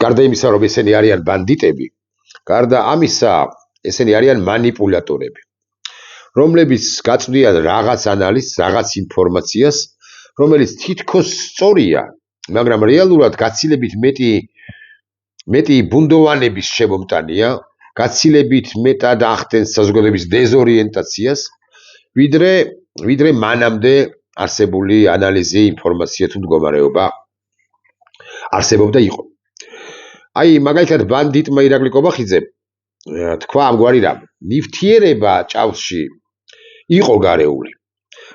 გარდა იმისა, რომ ესენი არიან ბანდიტები, გარდა ამისა, ესენი არიან მანიპულატორები, რომლებიც გაწვდიან რაღაც ანალიზს, რაღაც ინფორმაციას, რომელიც თითქოს სწორია, მაგრამ რეალურად გაცილებით მეტი ბუნდოვანების შემომტანია, გაცილებით მეტად ახდენს საზოგადოების დეზორიენტაციას, ვიდრე მანამდე არსებული ანალიზი, ინფორმაცია თუ მდგომარეობა არსებობდა იყო. აი, მაგალითად, ბანდიტმა ირაკლი კობახიძემ თქვა ამგვარი რამ, ნივთიერება ჭავში იყო გარეული,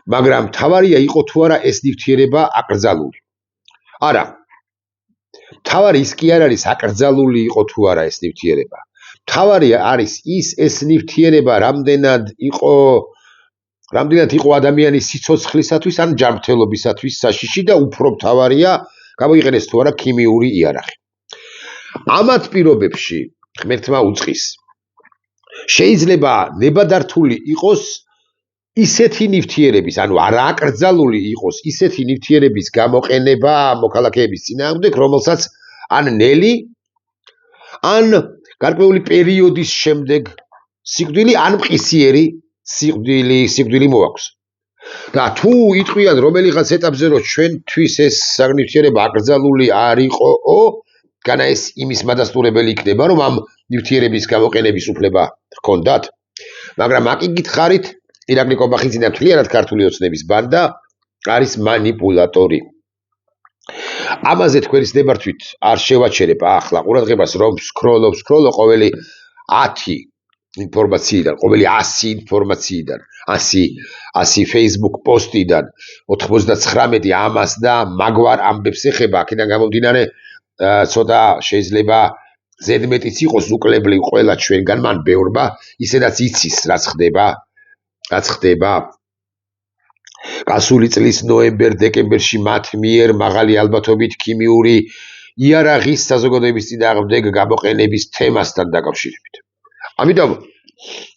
მაგრამ თავარია იყო თუ არა ეს ნივთიერება აკრძალული. არა, თავარი ის კი არ არის აკრძალული იყო თუ არა ეს ნივთიერება. თავარი არის ეს ნივთიერება რამდენად იყო ადამიანის სიცოცხლისათვის ან ჯანმრთელობისათვის საშიში და უფრო მთავარია გამოიყენეს თუ არა ქიმიური იარაღი. ამათ პირობებში ღმერთმა უწყის. შეიძლება ნებადართული იყოს ისეთი ნივთიერების, ანუ არა აკრძალული იყოს ისეთი ნივთიერების გამოყენება მოქალაქეების წინააღმდეგ, რომელსაც ან ნელი, ან გარკვეული პერიოდის შემდეგ სიკვდილი, ან მყისიერი სიკვდილი მოაქვს. და თუ იტყვიან რომელიღაც ეტაპზე, რომ ჩვენთვის ეს ნივთიერება აკრძალული არ იყო, განა ეს იმის მადასტურებელი იქნება, რომ ამ ნივთიერების გამოყენების უფლება ჰქონდათ, მაგრამ აკი გითხარით, ირაკლი კობახიძე და მთლიანად ქართული ოცნების ბანდა არის მანიპულატორი. ამაზე თქვენის ნებართვით არ შევაჩერებ ახლა ყურადღებას, რომ სკროლობ ყოველი 10 ინფორმაციიდან, ყოველი 100 ინფორმაციიდან, 100 Facebook პოსტიდან 99 ამას და მაგვარ ამბებს ეხება, აქედან გამომდინარე ცოტა შეიძლება ზედმეტიც იყოს უკლებლივ ყველა ჩვენგან მან ბევრმა, ისედაც იცის რაც ხდება. გასული წლის ნოემბერ-დეკემბერში მათ მიერ მაღალი ალბათობით ქიმიური იარაღის საზოგადოების წინააღმდეგ გამოყენების თემასთან დაკავშირებით. ამიტომ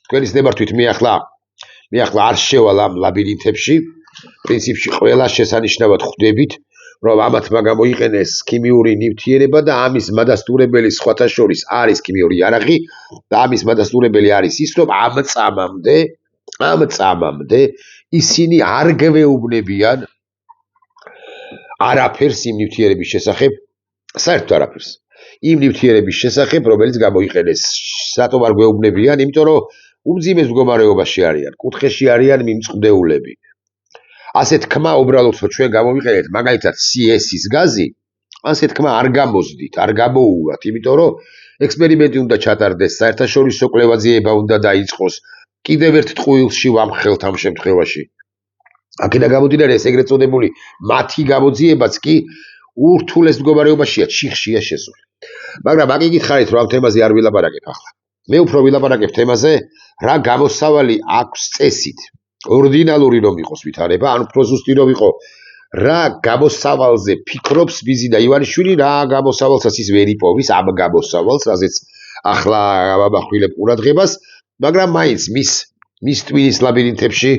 თქვენის ნებართვით მე ახლა არ შევალ ამ ლაბირინთებში, პრინციპში ყველა შესანიშნავად ხვდებით, რომ ამათმა გამოიყენეს ქიმიური ნივთიერება და ამის მადასტურებელი სხვათა შორის არის ქიმიური იარაღი და ამის მადასტურებელი არის ის, რომ ამ წამამდე ისინი არ გვეუბნებიან არაფერს იმ ნივთიერების შესახებ, საერთოდ არაფერს. იმ ნივთიერების შესახებ, რომელიც გამოიყენეს. რატომ არ გვეუბნებიან? იმიტომ რომ უმძიმეს მდგომარეობაში არიან, კუთხეში არიან მიმწყდეულები. ასე თქმა უბრალოდ რომ ჩვენ გამოვიყენეთ მაგალითად CS-ის გაზი, ასე თქმა არ გამოძდით, არ გამოუვათ, იმიტომ რომ ექსპერიმენტი უნდა ჩატარდეს, საერთაშორისო კვლევა-ძიება უნდა დაიწყოს. კიდევ ერთ ტყუილში ვამხელთ ამ შემთხვევაში. აქედან გამომდინარე ეს ეგრეთ წოდებული მათი გამოძიებაც კი ურთულეს მდგომარეობაშია, ჩიხშია შესული. მაგრამ აკი გითხარით, რომ ამ თემაზე არ ვილაპარაკებ ახლა. მე უფრო ვილაპარაკებ თემაზე, რა გამოსავალი აქვს წესით. ორდინალური რომ იყოს ვითარება, ან უფრო ზუსტი რომ იყო, რა გამოსავალზე ფიქრობს ბიზიდა ივანიშვილი, რა გამოსავალსაც ის ვერ იპოვის, ამ გამოსავალს, რაზეც ახლა ვამახვილებ ყურადღებას, მაგრამ მაინც მის ტვინის ლაბირინთებში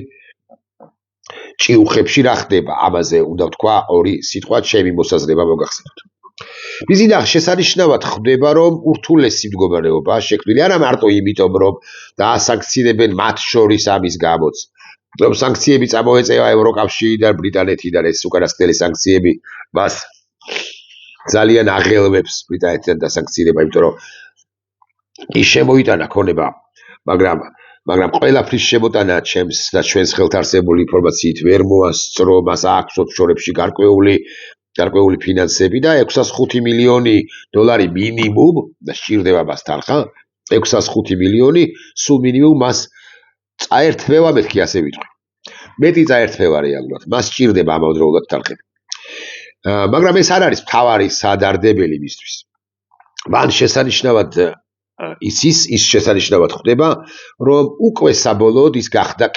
ჭიუხებში რა ხდება, ამაზე უნდა ვთქვა ორი სიტყვა, ჩემი მოსაზრება მოგახსენოთ. ბიზიდა შესანიშნავად ხვდება, რომ ურთულესი მდგომარეობაა შექმნილი, არა მარტო იმიტომ, რომ დაასანქცირებენ მათ შორის ამის გამოც, რომ სანქციები წამოეწევა ევროკავშირიდან, ბრიტანეთიდან, ეს უკანასკნელი სანქციები მას ძალიან აღელვებს ბრიტანეთიდან დასანქცირება, იმიტომ რომ ის შემოიტანა ქონება, მაგრამ ყველაფრის შემოტანა ჩემს და ჩვენს ხელთ არსებული ინფორმაციით ვერ მოასწრო, მას აქვს ოფშორებში გარკვეული ფინანსები და 605 მილიონი დოლარი მინიმუმ და სჭირდება მას თანხა, 605 მილიონი სულ მინიმუმ მას წაერთვევა, მეთქი ასე ვიტყვი. მეტი წაერთვევა რეალურად, მას სჭირდება ამავდროულად თანხები. მაგრამ ეს არ არის მთავარი სადარდებელი მისთვის. მან შესანიშნავად იცის, ის შესანიშნავად ხვდება, რომ უკვე საბოლოოდ ის ხდება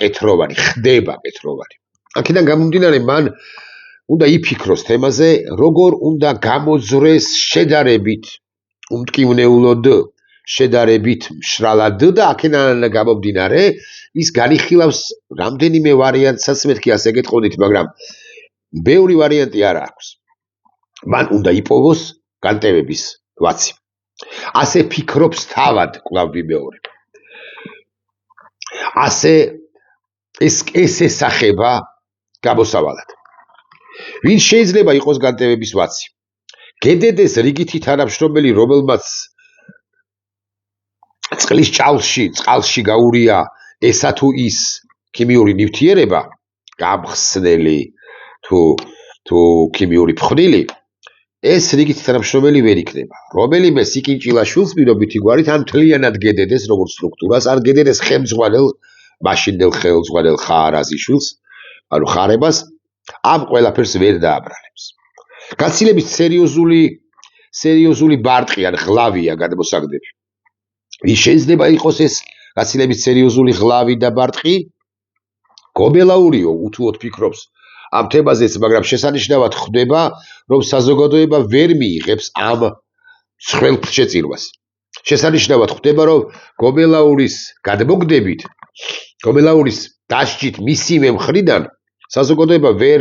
კეთროვანი. აქედან გამომდინარე, მან უნდა იფიქროს თემაზე, როგორ უნდა გამოძრეს შედარებით უმტკივნეულოდ, შედარებით მშრალად და აქედან გამომდინარე, ის განიხილავს რამდენიმე ვარიანტსაც, მეთქი ასე გეტყოდით, მაგრამ ბევრი ვარიანტი არ აქვს. მან უნდა იპოვოს განტევების ვაცი. ასე ფიქრობს თავად კვლავ ვიმეორებ. ასე ეს ესახება გამოსავალად. ვინ შეიძლება იყოს განტევების ვაცი? გედედეს რიგითი თანამშრომელი, რომელმაც წყლის წყალში გაურია ესა თუ ის ქიმიური ნივთიერება, გამხსნელი თუ ქიმიური ფხვნილი, ეს რიგითი თანამშრომელი ვერ იქნება. რომელიმე სიკინჭილაშვილს პირობითი გვარით ან მთლიანად გედედეს როგორც სტრუქტურას, ან გედედეს ხელმძღვანელ მაშინდელ ხელმძღვანელ ხარაზიშვილს, ანუ ხარებას, ამ ყველაფერს ვერ დააბრალებს. გაცილებით სერიოზული ბარტყი ან ღლავია გადმოსაგდები. ვის შეიძლება იყოს ეს გაცილებით სერიოზული ღლავი და ბარტყი? გომელაურიო უთუოდ ფიქრობს ამ თემაზეც, მაგრამ შესანიშნავად ხვდება, რომ საზოგადოება ვერ მიიღებს ამ მსხვილფშეწირვას. შესანიშნავად ხვდება, რომ გომელაურის გადმოგდებით, გომელაურის დასჯით მისივე მხრიდან საზოგადოება ვერ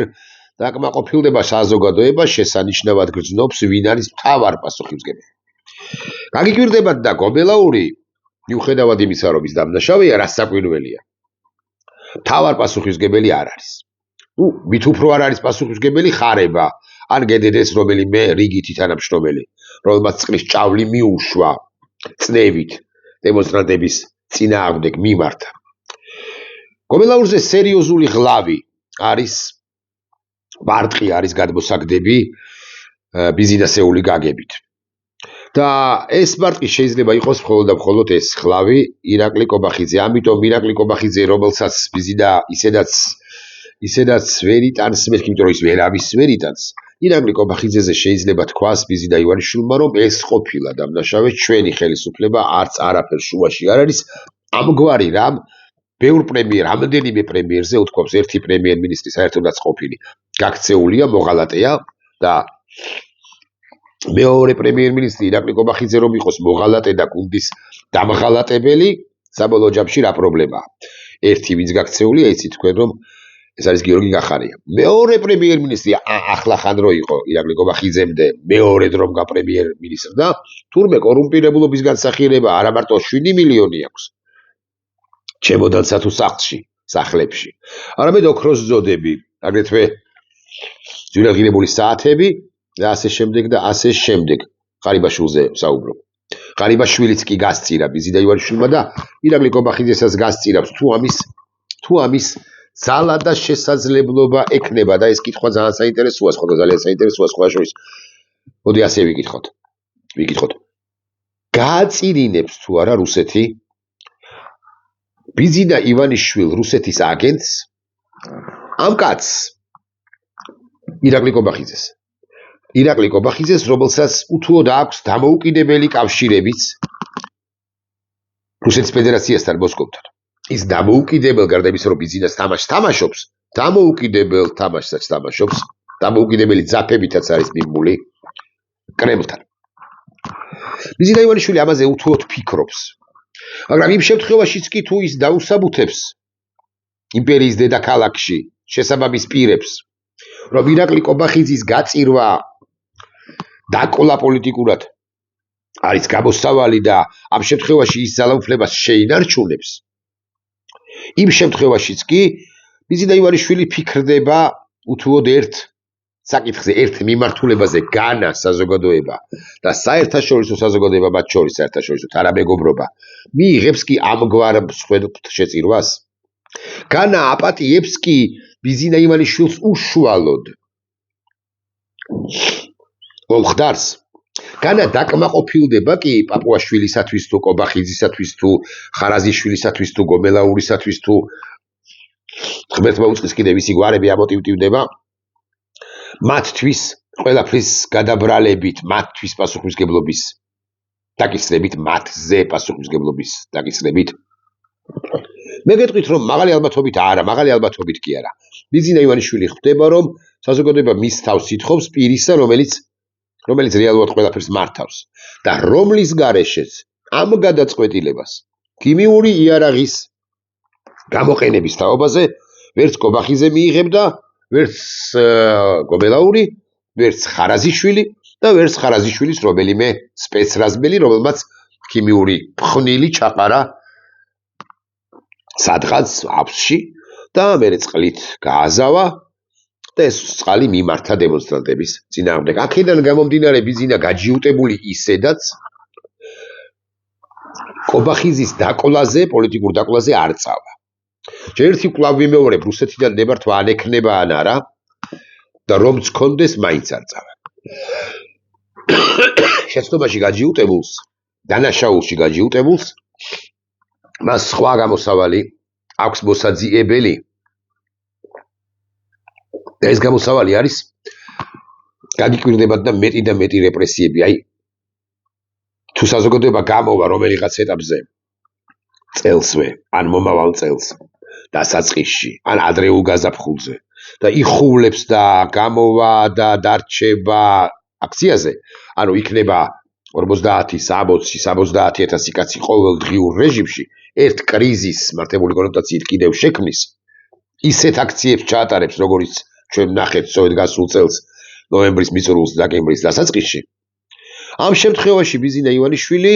დაკმაყოფილდება, საზოგადოება შესანიშნავად გრძნობს, ვინ არის მთავარ პასუხისმგებელი. გაგიკვირდებათ და გომელაური, მიუხედავად იმისა, რომ ის დამნაშავეა, რაც საკვირველია, მთავარ პასუხისმგებელი არ არის. მით უფრო არ არის პასუხისმგებელი ხარება, ან გედედეს რომელიმე რიგითი თანამშრომელი, რომელმაც წყლის ჭავლი მიუშვა წნევით დემონსტრანტების წინააღმდეგ მიმართა. გომელაურზე სერიოზული ღლავი არის ბარტყი, არის გადმოსაგდები ბიზნესეული გაგებით. და ეს ბარტყი შეიძლება იყოს მხოლოდ და მხოლოდ ეს ღლავი ირაკლი კობახიძე. ამიტომ ირაკლი კობახიძე, რომელსაც ბიზნა ისედაც ვერ იტანს, მეთქი, იმიტომ რომ ის ვერავის ვერ იტანს. ირაკლი კობახიძეზე შეიძლება თქვას ბიზნა ივანიშვილმა, რომ ეს ყოფილა დამნაშავე, ჩვენი ხელისუფლება არც არაფერ შუაში არ არის. ამგვარი რამ რამდენიმე პრემიერზე უთქვამს, ერთი პრემიერ-მინისტრი საერთოდაც ყოფილი გაქცეულია, მოღალატეა და მეორე პრემიერ-მინისტრი ირაკლი კობახიძე რომ იყოს მოღალატე და გუნდის დამღალატებელი, საბოლოო ჯამში რა პრობლემაა? ერთი ვინც გაქცეულია, იცით თქვენ რომ ეს არის გიორგი გახარია. მეორე პრემიერ-მინისტრი ახლახან რო იყო ირაკლი კობახიძემდე, მეორე დრომ გაპრემიერ-მინისტრდა, თურმე კორუმპირებულობის განსახიერება არა მარტო 7 მილიონი აქვს ჩემოდანსა თუ სახლებში, არამედ ოქროს ზოდები, აგრეთვე ძვირადღირებული საათები და ასე შემდეგ. ღარიბაშვილზე საუბრობ. ღარიბაშვილიც კი გასწირა ბიზნა ივანიშვილმა და ირაკლი კობახიძესაც გასწირავს, თუ ამის ძალა და შესაძლებლობა ექნება და ეს კითხვა ძალიან საინტერესოა, ძალიან საინტერესოა სხვა შორის. მოდი ასე ვიკითხოთ. გააწირინებს თუ არა რუსეთი ბიზნა ივანიშვილ რუსეთის აგენტს, ამ კაცს, ირაკლი კობახიძეს, რომელსაც უთუოდ აქვს დამოუკიდებელი კავშირებიც რუსეთის ფედერაციასთან, მოსკოვთან. ის დამოუკიდებელ, გარდა იმისა, რომ ბიზნეს თამაშობს, დამოუკიდებელ თამაშსაც თამაშობს, დამოუკიდებელი ძაფებითაც არის მიმმული კრემლთან. ბიზნა ივანიშვილი ამაზე უთუოდ ფიქრობს. მაგრამ იმ შემთხვევაშიც კი თუ ის დაუსაბუთებს იმპერიის დედაქალაქში შესაბამის პირებს, რომ ირაკლი კობახიძის გაწირვა დაკოლა პოლიტიკურად არის გამოსავალი და ამ შემთხვევაში ის ძალაუფლებას შეინარჩუნებს, იმ შემთხვევაშიც კი ბიზნა ივანიშვილი ფიქრდება უთუოდ ერთ საკითხზე, ერთ მიმართულებაზე, განა საზოგადოება და საერთაშორისო საზოგადოება მათ შორის საერთაშორისო თანამეგობრობა მიიღებს კი ამგვარ მსხვერპლშეწირვას. განა აპატიებს კი ბიზნა ივანიშვილს უშუალოდ მომხდარს. განა დაკმაყოფილდება კი პაპუაშვილისათვის თუ კობახიძისათვის თუ ხარაზიშვილისათვის თუ გომელაურისათვის თუ ღმერთმა უწყის კიდევ ისი გვარები ამოტივტივდება მათთვის ყველაფრის გადაბრალებით, მათთვის პასუხისმგებლობის დაკისრებით, მათზე პასუხისმგებლობის დაკისრებით. მე გეტყვით, რომ მაღალი ალბათობით კი არა. ბიზნა ივანიშვილი ხვდება, რომ საზოგადოება მის თავს ითხოვს პირისა, რომელიც რეალურად ყველაფერს მართავს და რომლის გარეშეც ამ გადაწყვეტილებას ქიმიური იარაღის გამოყენების თაობაზე ვერც კობახიძე მიიღებდა, ვერც გომელაური, ვერც ხარაზიშვილი და ვერც ხარაზიშვილის რომელიმე სპეცრაზმელი, რომელმაც ქიმიური ფხვნილი ჩაყარა სადღაც აფსში და მერე წყლით გააზავა და ეს წყალი მიმართა დემონსტრანტების წინააღმდეგ. აქედან გამომდინარე ბიზინა გაჯიუტებული ისედაც კობახიზის დაკვლაზე, პოლიტიკურ დაკვლაზე არ წავა. ჯერერთი კვლავ ვიმეორებ, რუსეთიდან ნებართვა ან ექნება ან არა და რომც კონდეს მაინც არ წავა. შეცდომაში გაჯიუტებულს, დანაშაულში გაჯიუტებულს მას სხვა გამოსავალი აქვს მოსაძიებელი. და ეს გამოსავალი არის გაგიკვირდებათ და მეტი რეპრესიები. აი თუ საზოგადოება გამოვა რომელიღაც ეტაპზე წელსვე ან მომავალ წელს დასაწყისში ან ადრეულ გაზაფხულზე და იხუვლებს და გამოვა და დარჩება აქციაზე, ანუ იქნება 50-60-70,000 კაცი ყოველ დღიურ რეჟიმში ერთ კრიზისს მართებული კონოტაციით კიდევ შექმნის, ისეთ აქციებს ჩაატარებს, როგორიც ჩვენ ნახეთ სწორედ გასულ წელს ნოემბრის მიწურულს და დეკემბრის დასაწყისში. ამ შემთხვევაში ბიზინა ივანიშვილი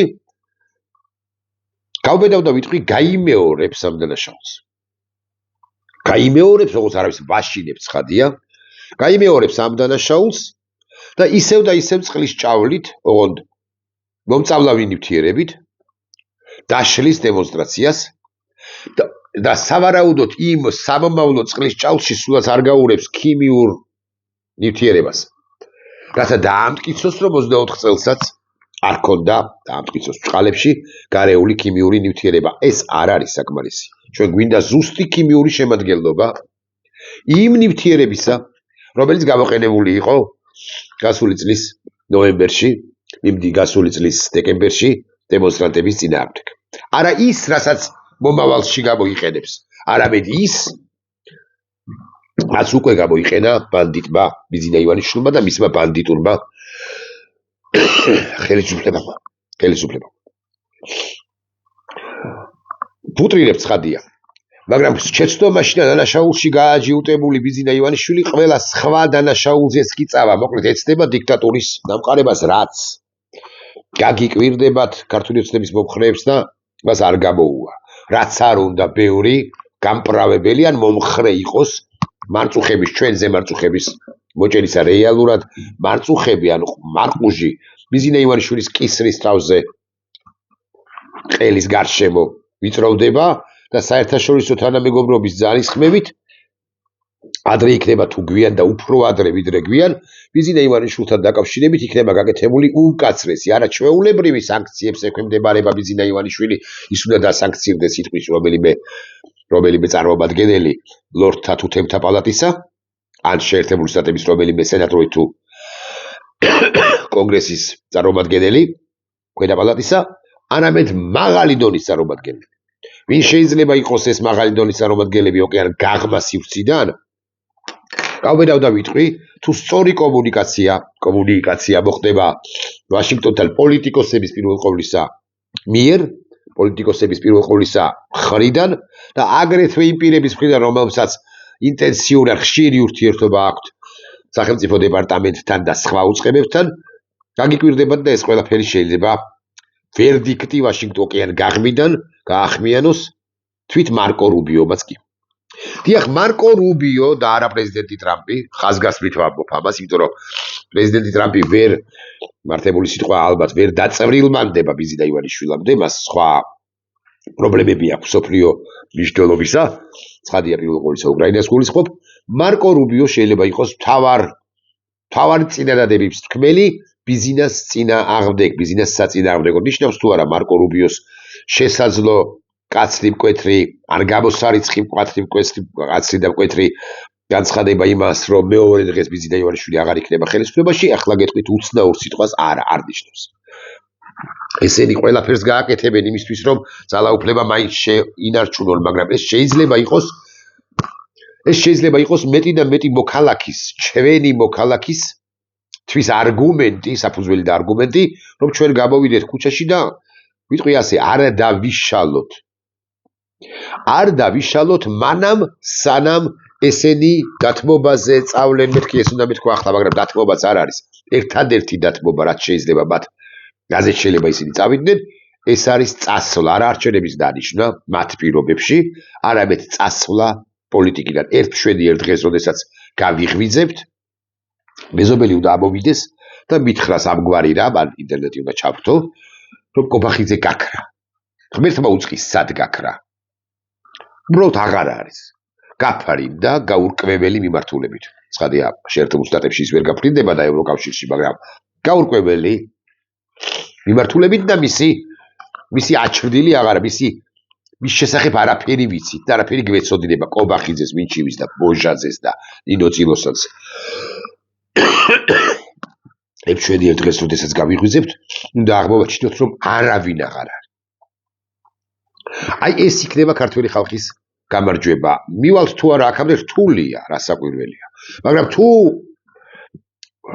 გავბედავ და ვიტყვი გაიმეორებს ამ დანაშაულს. გაიმეორებს, როგორც არავის ვაშინებს ხადია, გაიმეორებს ამ დანაშაულს და ისევ წყლის ჭავლით, ოღონდ მომწავლავი ნივთიერებით დაშლის დემონსტრაციას და სავარაუდოდ იმ სამომავლო წყლის ჭავლში სულაც არ გაურებს ქიმიურ ნივთიერებას. რათა დაამტკიცოს, რომ 24 წელსაც არ ქონდა დაამტკიცოს წყალებში გარეული ქიმიური ნივთიერება. ეს არ არის საკმარისი. ჩვენ გვინდა ზუსტი ქიმიური შემადგენლობა იმ ნივთიერებისა, რომელიც გამოყენებული იყო გასული წლის ნოემბერში, გასული წლის დეკემბერში დემონსტრანტების წინააღმდეგ. არა ის, რასაც მომავალში გამოიყენებს, არამედ ის, რაც უკვე გამოიყენა ბანდიტმა ბიზინა ივანიშვილმა და მისმა ბანდიტურმა ხელისუფლებამ. ვუტრირებთ ხადია, მაგრამ შეცდომაში და დანაშაულში გააჯიუტებული ბიზინა ივანიშვილი ყველა სხვა დანაშაულზეც კი წავა. მოკლედ ეცდება დიქტატურის დამყარებას, რაც გაგიკვირდებათ ქართული ოცნების მომხრეებს და მას არ გამოუვა. რაც არ უნდა ბევრი გამპრავებელი ან მომხრე იყოს მარწუხების, ჩვენზე მარწუხების მოჭერისა რეალურად მარწუხები ან მარყუჟი ბიზინა ივანიშვილის კისრის თავზე ყელის გარშემო ვიწროვდება და საერთაშორისო თანამეგობრობის ძალისხმევით ადრე იქნება თუ გვიან და უფრო ადრე ვიდრე გვიან ბიზინა ივანიშვილთან დაკავშირებით იქნება გაკეთებული უკაცრესი არაჩვეულებრივი სანქციებს ექვემდებარება ბიზინა ივანიშვილი. ის უნდა დასანქცირდეს სიტყვის რომელიმე წარმომადგენელი ლორდთა თუ თემთა პალატისა ან შეერთებული შტატების რომელიმე სენატორი თუ კონგრესის წარმომადგენელი ქვედა პალატისა, არამედ მაღალი დონის წარმომადგენელი. ვინ შეიძლება იყოს ეს მაღალი დონის წარმომადგენლები ოკეან გაღმა სივრციდან? გავბედავ და ვიტყვი, თუ სწორი კომუნიკაცია მოხდება ვაშინგტონთან პოლიტიკოსების პირველ ყოვლისა მხრიდან და აგრეთვე იმ პირების მხრიდან, რომელსაც ინტენსიური ან ხშირი ურთიერთობა აქვთ სახელმწიფო დეპარტამენტთან და სხვა უწყებებთან, გაგიკვირდებათ და ეს ყველაფერი შეიძლება ვერდიქტი ვაშინგტონ გაღმიდან გაახმიანოს თვით მარკო რუბიომაც კი. დიახ, მარკო რუბიო და არა პრეზიდენტი ტრამპი, ხაზგასმით ვამბობ ამას, იმიტომ რომ პრეზიდენტი ტრამპი მართებული სიტყვა ალბათ ვერ დაწვრილმანდება ბიზინა ივანიშვილამდე, მას სხვა პრობლემები აქვს მსოფლიო მნიშვნელობისა, ცხადია პირველ ყოვლისა უკრაინას გულისხმობ. მარკო რუბიო შეიძლება იყოს მთავარი წინადადების თქმელი ბიზინას წინააღმდეგ, ბიზინას საწინააღმდეგოდ. ნიშნავს თუ არა მარკო რუბიოს შესაძლო კაცრი მკვეთრი ან გამოსარიცხი კაცრი და მკვეთრი განცხადება იმას, რომ მეორე დღეს ბიზინა ივანიშვილი აღარ იქნება ხელისუფლებაში, ახლა გეტყვით უცნაურ სიტყვას არ ნიშნავს. ესენი ყველაფერს გააკეთებენ იმისთვის, რომ ძალაუფლება მაინც შეინარჩუნონ, მაგრამ ეს შეიძლება იყოს მეტი და მეტი მოქალაქის, ჩვენი მოქალაქის თვის არგუმენტი, საფუძველი და არგუმენტი, რომ ჩვენ გამოვიდეთ ქუჩაში და ვიტყვი ასე, არ დავიშალოთ მანამ სანამ ესენი დათმობაზე წავლენ. მეთქი ეს უნდა მეთქვა ახლა, მაგრამ დათმობაც არ არის. ერთადერთი დათმობა, რაც შეიძლება მათ გაზეთ შეიძლება ისინი წავიდნენ, ეს არის წასვლა, არა არჩევნების დანიშვნა მათ პირობებში, არამედ წასვლა პოლიტიკიდან. ერთ შვედი ერთ დღეს, როდესაც გავიღვიძებთ, მეზობელი უნდა ამოვიდეს და მითხრას ამგვარი რამ, ან ინტერნეტი უნდა ჩავრთო, რომ კობახიძე გაქრა. ღმერთმა უწყის სად გაქრა. უბრალოდ აღარ არის. გაფარინდა გაურკვეველი მიმართულებით. ცხადია, შეერთებულ შტატებში ის ვერ გაფრინდება და ევროკავშირში, მაგრამ გაურკვეველი მიმართულებით და მისი აჩრდილი აღარა, მის შესახებ არაფერი ვიცით და არაფერი გვეცოდინება კობახიძეს, მინჩივის და ბოჟაძეს და ნინო წილოსაც. ერთ შვედი ერთ დღეს, როდესაც გავიღვიძებთ, უნდა აღმოვაჩინოთ, რომ არავინ აღარ არის. აი ეს იქნება ქართველი ხალხის გამარჯვება. მივალთ თუ არა აქამდე რთულია, რასაკვირველია. მაგრამ თუ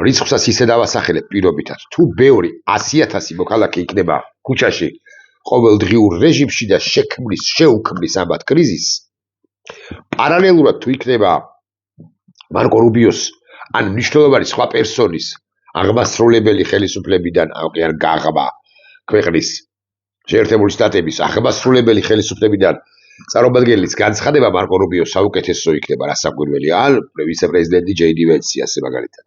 რიცხვსაც ისე დავასახელებ პირობითად, თუ ბევრი 100,000 მოქალაქე იქნება ქუჩაში ყოველდღიურ რეჟიმში და შეუქმნის ამათ კრიზისს, პარალელურად თუ იქნება მარკო რუბიოს ან მნიშვნელოვანი სხვა პერსონის აღმასრულებელი ხელისუფლებიდან ან გაღმა ქვეყნის შეერთებული შტატების აღმასრულებელი ხელისუფლებიდან წარმომადგენლის განცხადება მარკო რუბიოს საუკეთესო იქნება, რასაკვირველია, ან ვიცე-პრეზიდენტი ჯეი დი ვენსი ასე მაგალითად.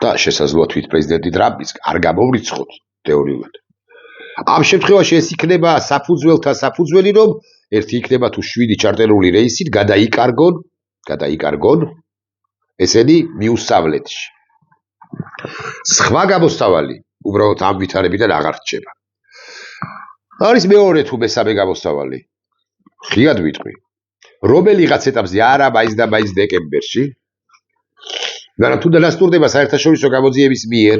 და შესაძლოა თვით პრეზიდენტი ტრამპის არ გამოვრიცხოთ თეორიულად. ამ შემთხვევაში ეს იქნება საფუძველთა საფუძველი, რომ ერთი იქნება თუ 7 ჩარტერული რეისით გადაიკარგონ ესენი მიუსწავლეთში. სხვა გამოსავალი უბრალოდ ამ ვითარებიდან აღარ რჩება. არის მეორე თუ მესამე გამოსავალი. ხიად ვიტყვი. რომელიღაც ეტაპზე არა მაის და მაის დეკემბერში, მაგრამ თუ დანასტურდება საერთაშორისო გამოძიების მიერ,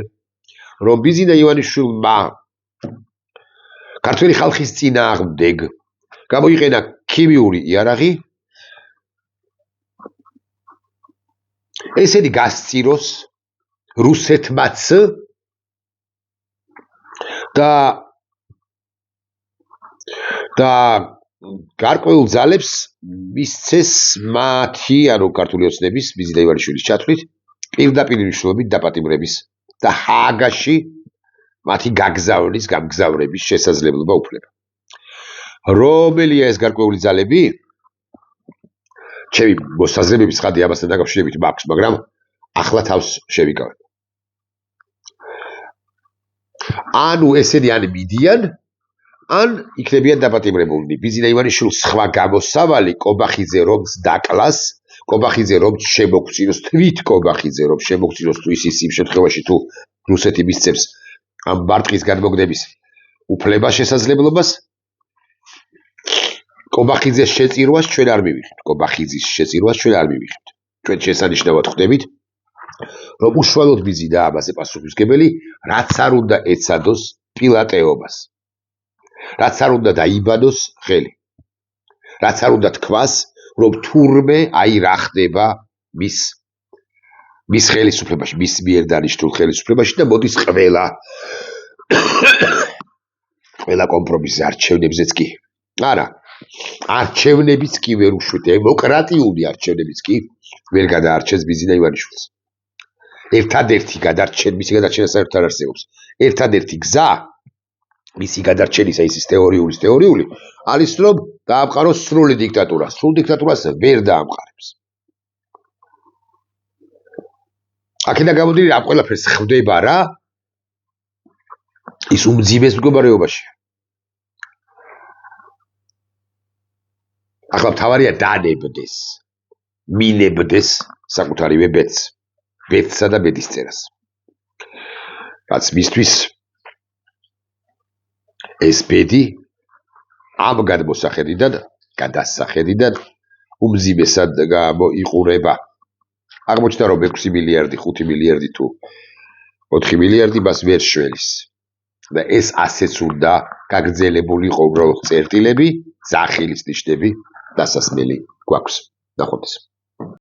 რომ ბიზინა ივანიშვილმა ქართველი ხალხის წინააღმდეგ გამოიყენა ქიმიური იარაღი, ესენი გასწიროს რუსეთმაც და გარკვეულ ძალებს მისცეს მათი, ანუ ქართული ოცნების ბიზინა ივანიშვილის ჩათვლით, პირდაპირ მნიშვნელობით დაპატიმრების და ჰააგაში მათი გამგზავრების შესაძლებლობა უფლება. რომელია ეს გარკვეული ძალები? ჩემი მოსაზრებები ცხადია ამასთან დაკავშირებით მაქვს, მაგრამ ახლა თავს შევიკავებ. ანუ ესენი ან მიდიან, ან იქნებიან დაპატიმრებულნი. ბიზინა ივანიშვილს სხვა გამოსავალი კობახიძე რომს დაკლას, კობახიძე რომ შემოგწიროს, თვით კობახიძე რომ შემოგწიროს თუ ის იმ შემთხვევაში თუ რუსეთი მისცემს ამ ბარტყის განმოგდების უფლება შესაძლებლობას, კობახიძის შეწირვას ჩვენ არ მივიღებთ. კობახიძის შეწირვას ჩვენ არ მივიღებთ. ჩვენ შესანიშნავად ხვდებით, რომ უშუალოდ ბიზინა ამაზე პასუხისმგებელი, რაც არ უნდა ეცადოს პილატეობას, რაც არ უნდა დაიბანოს ხელი, რაც არ უნდა თქვას, რომ თურმე აი რა ხდება მის ხელისუფლებაში, მის მიერ დანიშნულ ხელისუფლებაში და მოდის ყველა კომპრომისზე არჩევნებზეც კი. არა, არჩევნებიც კი ვერ უშვით, დემოკრატიული არჩევნებიც კი ვერ გადაარჩენს ბიზინა ივანიშვილს. ერთადერთი მისი გადარჩენა საერთოდ არ არსებობს. ერთადერთი გზა მისი გადარჩენისა ისის თეორიული არის, რომ დაამყაროს სრული დიქტატურა. სრულ დიქტატურას ვერ დაამყარებს. აქედან გამომდინარე, ამ ყველაფერს ხვდება რა? ის უმძიმეს მდგომარეობაში. ახლა მთავარია დანებდეს, მინებდეს საკუთარივე ბედსა და ბედისწერას. რაც მისთვის ეს ბედი ამ გადასახედიდან უმძიმესად გამოიყურება. აღმოჩნდა, რომ 6 მილიარდი, 5 მილიარდი თუ 4 მილიარდი მას ვერ შველის. და ეს ასეც უნდა გაგრძელებულიყო უბრალოდ წერტილები, ძახილის ნიშნები დასასმელი გვაქვს. ნახვამდის.